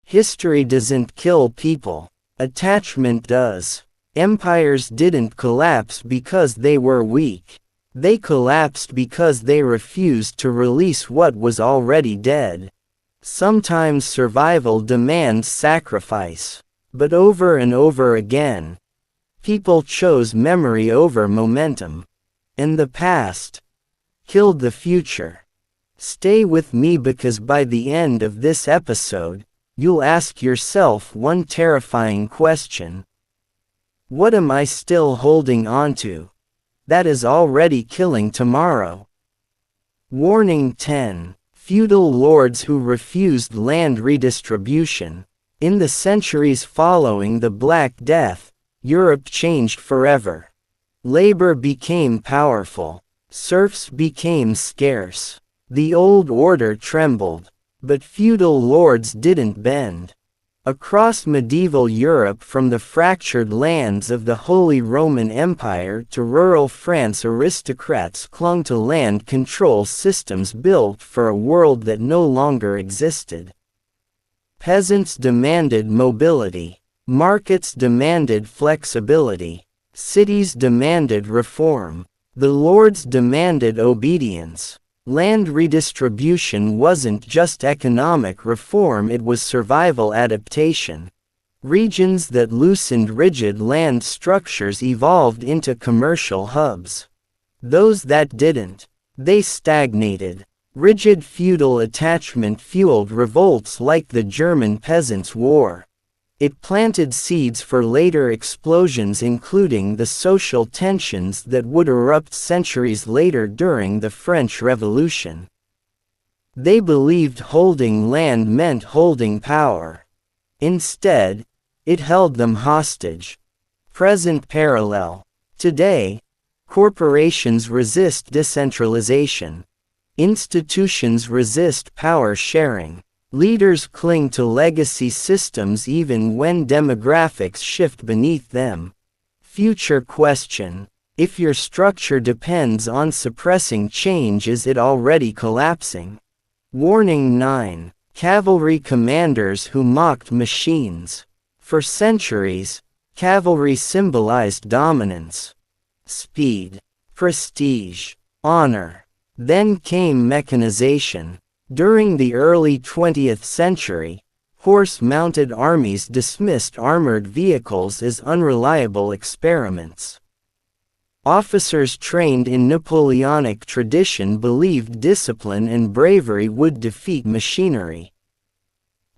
History doesn't kill people. Attachment does. Empires didn't collapse because they were weak. They collapsed because they refused to release what was already dead. Sometimes survival demands sacrifice. But over and over again, people chose memory over momentum. And the past killed the future. Stay with me because by the end of this episode, you'll ask yourself one terrifying question. What am I still holding onto that is already killing tomorrow? Warning 10. Feudal lords who refused land redistribution. In the centuries following the Black Death, Europe changed forever. Labor became powerful. Serfs became scarce. The old order trembled. But feudal lords didn't bend. Across medieval Europe, from the fractured lands of the Holy Roman Empire to rural France, aristocrats clung to land control systems built for a world that no longer existed. Peasants demanded mobility. Markets demanded flexibility. Cities demanded reform. The lords demanded obedience. Land redistribution wasn't just economic reform, it was survival adaptation. Regions that loosened rigid land structures evolved into commercial hubs. Those that didn't, they stagnated. Rigid feudal attachment fueled revolts like the German Peasants' War. It planted seeds for later explosions, including the social tensions that would erupt centuries later during the French Revolution. They believed holding land meant holding power. Instead, it held them hostage. Present parallel. Today, corporations resist decentralization. Institutions resist power sharing. Leaders cling to legacy systems even when demographics shift beneath them. Future question. If your structure depends on suppressing change, is it already collapsing? Warning 9. Cavalry commanders who mocked machines. For centuries, cavalry symbolized dominance, speed, prestige, honor. Then came mechanization. During the early 20th century, horse-mounted armies dismissed armored vehicles as unreliable experiments. Officers trained in Napoleonic tradition believed discipline and bravery would defeat machinery.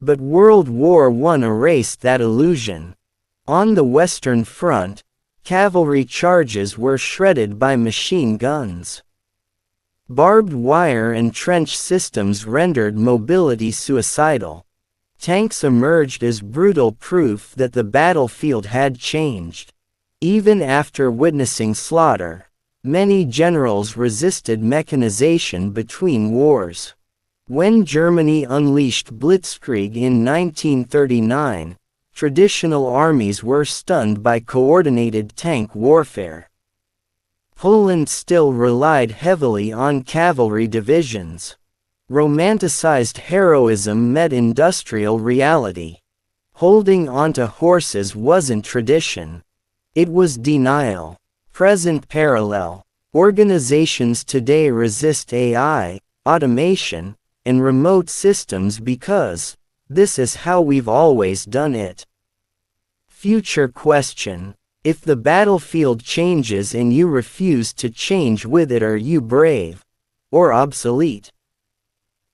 But World War I erased that illusion. On the Western Front, cavalry charges were shredded by machine guns. Barbed wire and trench systems rendered mobility suicidal. Tanks emerged as brutal proof that the battlefield had changed. Even after witnessing slaughter, many generals resisted mechanization between wars. When Germany unleashed Blitzkrieg in 1939, traditional armies were stunned by coordinated tank warfare. Poland still relied heavily on cavalry divisions. Romanticized heroism met industrial reality. Holding onto horses wasn't tradition. It was denial. Present parallel. Organizations today resist AI, automation, and remote systems because this is how we've always done it. Future question. If the battlefield changes and you refuse to change with it, are you brave or obsolete?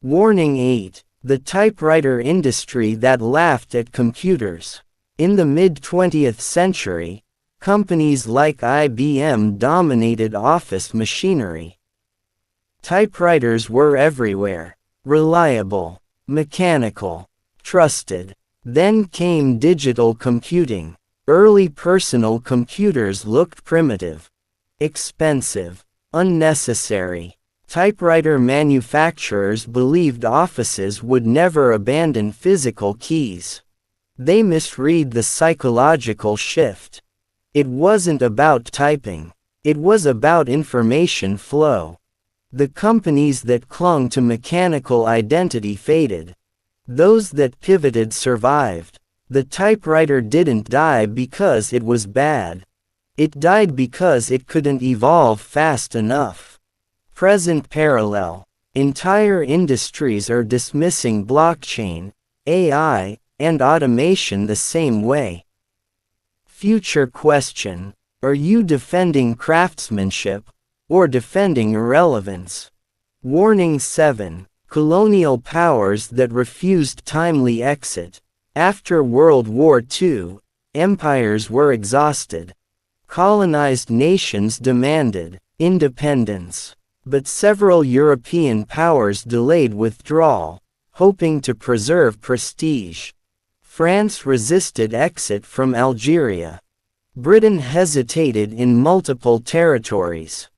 Warning 8. The typewriter industry that laughed at computers. In the mid-20th century, companies like IBM dominated office machinery. Typewriters were everywhere. Reliable, mechanical, trusted. Then came digital computing. Early personal computers looked primitive, expensive, unnecessary. Typewriter manufacturers believed offices would never abandon physical keys. They misread the psychological shift. It wasn't about typing. It was about information flow. The companies that clung to mechanical identity faded. Those that pivoted survived. The typewriter didn't die because it was bad. It died because it couldn't evolve fast enough. Present parallel. Entire industries are dismissing blockchain, AI, and automation the same way. Future question. Are you defending craftsmanship, or defending irrelevance? Warning 7. Colonial powers that refused timely exit. After World War II, empires were exhausted. Colonized nations demanded independence. But several European powers delayed withdrawal, hoping to preserve prestige. France resisted exit from Algeria. Britain hesitated in multiple territories.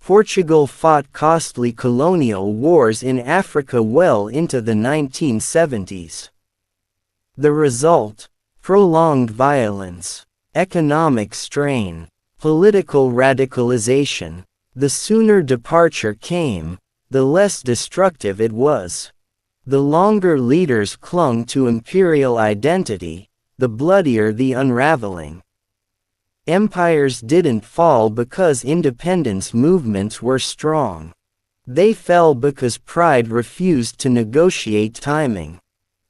Portugal fought costly colonial wars in Africa well into the 1970s. The result? Prolonged violence, economic strain, political radicalization. The sooner departure came, the less destructive it was. The longer leaders clung to imperial identity, the bloodier the unraveling. Empires didn't fall because independence movements were strong. They fell because pride refused to negotiate timing.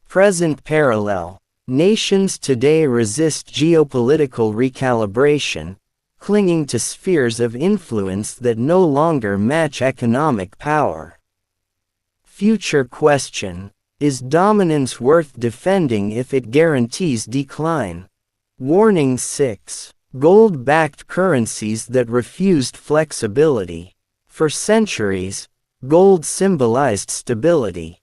Present parallel. Nations today resist geopolitical recalibration, clinging to spheres of influence that no longer match economic power. Future question. Is dominance worth defending if it guarantees decline? Warning 6. Gold-backed currencies that refused flexibility. For centuries, gold symbolized stability,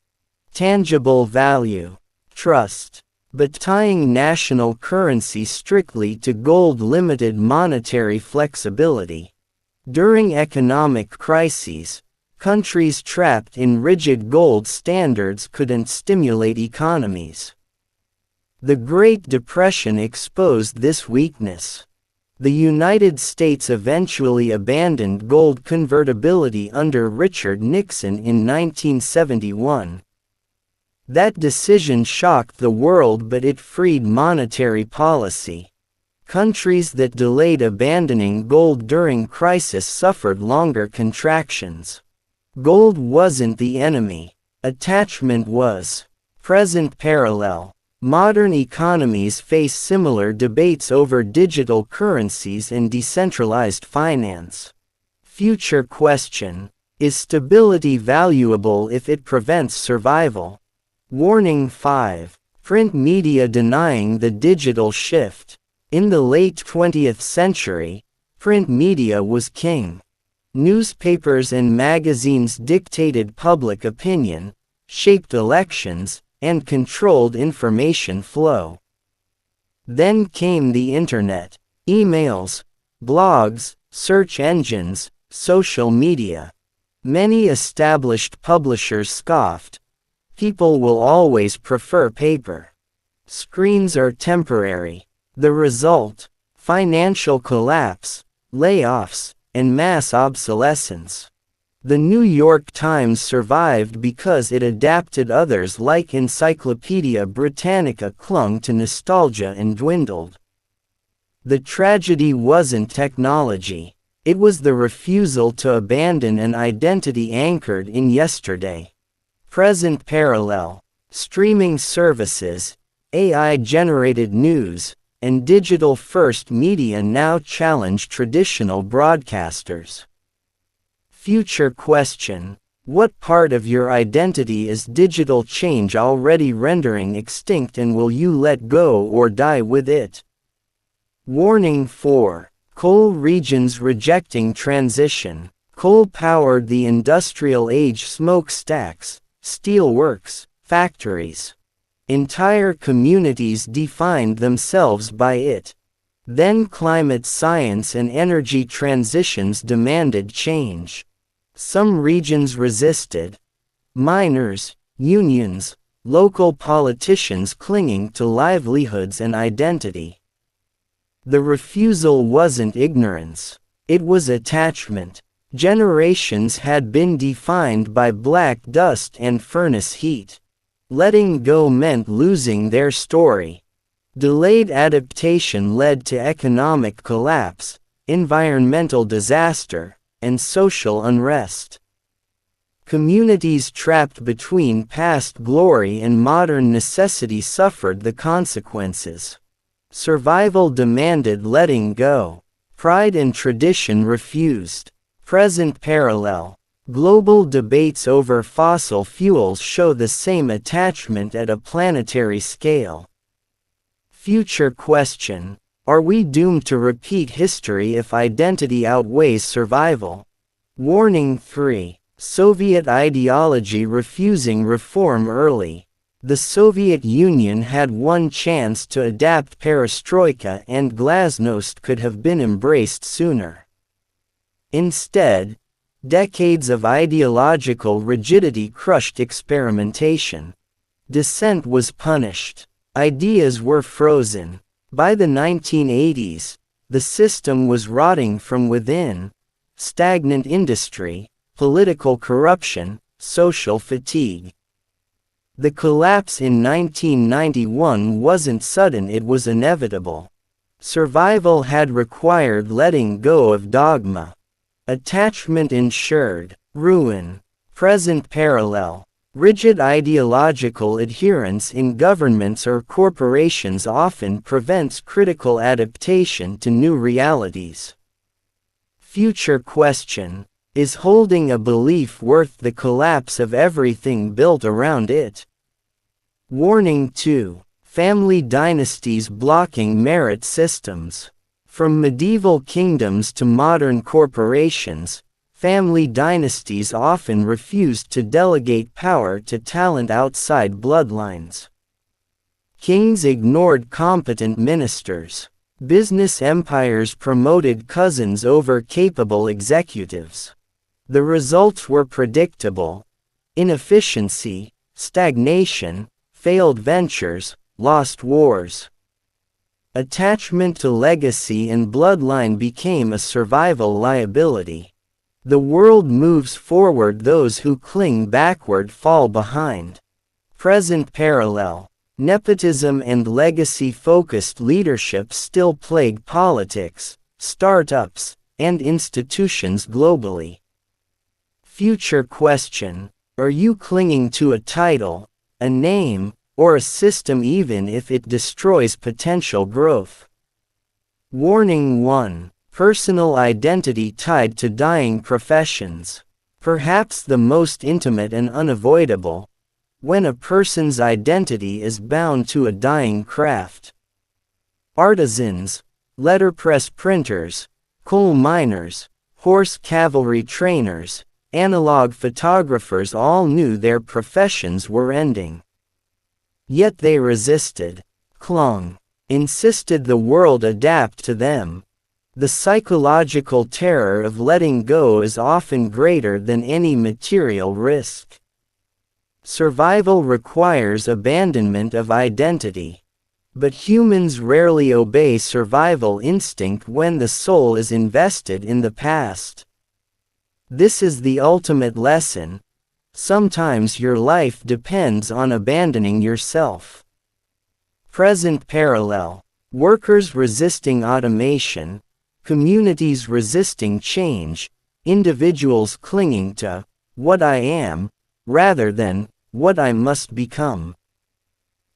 tangible value, trust. But tying national currency strictly to gold limited monetary flexibility. During economic crises, countries trapped in rigid gold standards couldn't stimulate economies. The Great Depression exposed this weakness. The United States eventually abandoned gold convertibility under Richard Nixon in 1971. That decision shocked the world, but it freed monetary policy. Countries that delayed abandoning gold during crisis suffered longer contractions. Gold wasn't the enemy. Attachment was. Present parallel. Modern economies face similar debates over digital currencies and decentralized finance. Future question. Is stability valuable if it prevents survival? Warning 5. Print media denying the digital shift. In the late 20th century, print media was king. Newspapers and magazines dictated public opinion, shaped elections, and controlled information flow. Then came the internet, emails, blogs, search engines, social media. Many established publishers scoffed. People will always prefer paper. Screens are temporary. The result? Financial collapse, layoffs, and mass obsolescence. The New York Times survived because it adapted. Others like Encyclopedia Britannica clung to nostalgia and dwindled. The tragedy wasn't technology. It was the refusal to abandon an identity anchored in yesterday. Present parallel. Streaming services, AI-generated news, and digital-first media now challenge traditional broadcasters. Future question. What part of your identity is digital change already rendering extinct, and will you let go or die with it? Warning 4. Coal regions rejecting transition. Coal powered the industrial age smokestacks, steelworks, factories. Entire communities defined themselves by it. Then climate science and energy transitions demanded change. Some regions resisted. Miners, unions, local politicians clinging to livelihoods and identity. The refusal wasn't ignorance. It was attachment. Generations had been defined by black dust and furnace heat. Letting go meant losing their story. Delayed adaptation led to economic collapse, environmental disaster, and social unrest. Communities trapped between past glory and modern necessity suffered the consequences. Survival demanded letting go. Pride and tradition refused. Present parallel. Global debates over fossil fuels show the same attachment at a planetary scale. Future question. Are we doomed to repeat history if identity outweighs survival? Warning 3. Soviet ideology refusing reform early. The Soviet Union had one chance to adapt perestroika and glasnost could have been embraced sooner. Instead, decades of ideological rigidity crushed experimentation. Dissent was punished. Ideas were frozen. By the 1980s, the system was rotting from within. Stagnant industry, political corruption, social fatigue. The collapse in 1991 wasn't sudden, it was inevitable. Survival had required letting go of dogma. Attachment ensured ruin. Present parallel. Rigid ideological adherence in governments or corporations often prevents critical adaptation to new realities. Future question. Is holding a belief worth the collapse of everything built around it? Warning 2. Family dynasties blocking merit systems. From medieval kingdoms to modern corporations, family dynasties often refused to delegate power to talent outside bloodlines. Kings ignored competent ministers. Business empires promoted cousins over capable executives. The results were predictable: inefficiency, stagnation, failed ventures, lost wars. Attachment to legacy and bloodline became a survival liability. The world moves forward, those who cling backward fall behind. Present parallel. Nepotism and legacy-focused leadership still plague politics, startups, and institutions globally. Future question. Are you clinging to a title, a name, or a system even if it destroys potential growth? Warning 1. Personal identity tied to dying professions. Perhaps the most intimate and unavoidable. When a person's identity is bound to a dying craft. Artisans, letterpress printers, coal miners, horse cavalry trainers, analog photographers all knew their professions were ending. Yet they resisted, clung, insisted the world adapt to them. The psychological terror of letting go is often greater than any material risk. Survival requires abandonment of identity. But humans rarely obey survival instinct when the soul is invested in the past. This is the ultimate lesson. Sometimes your life depends on abandoning yourself. Present parallel. Workers resisting automation, communities resisting change, individuals clinging to what I am, rather than what I must become.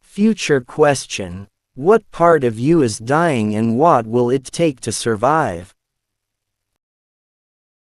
Future question. What part of you is dying and what will it take to survive?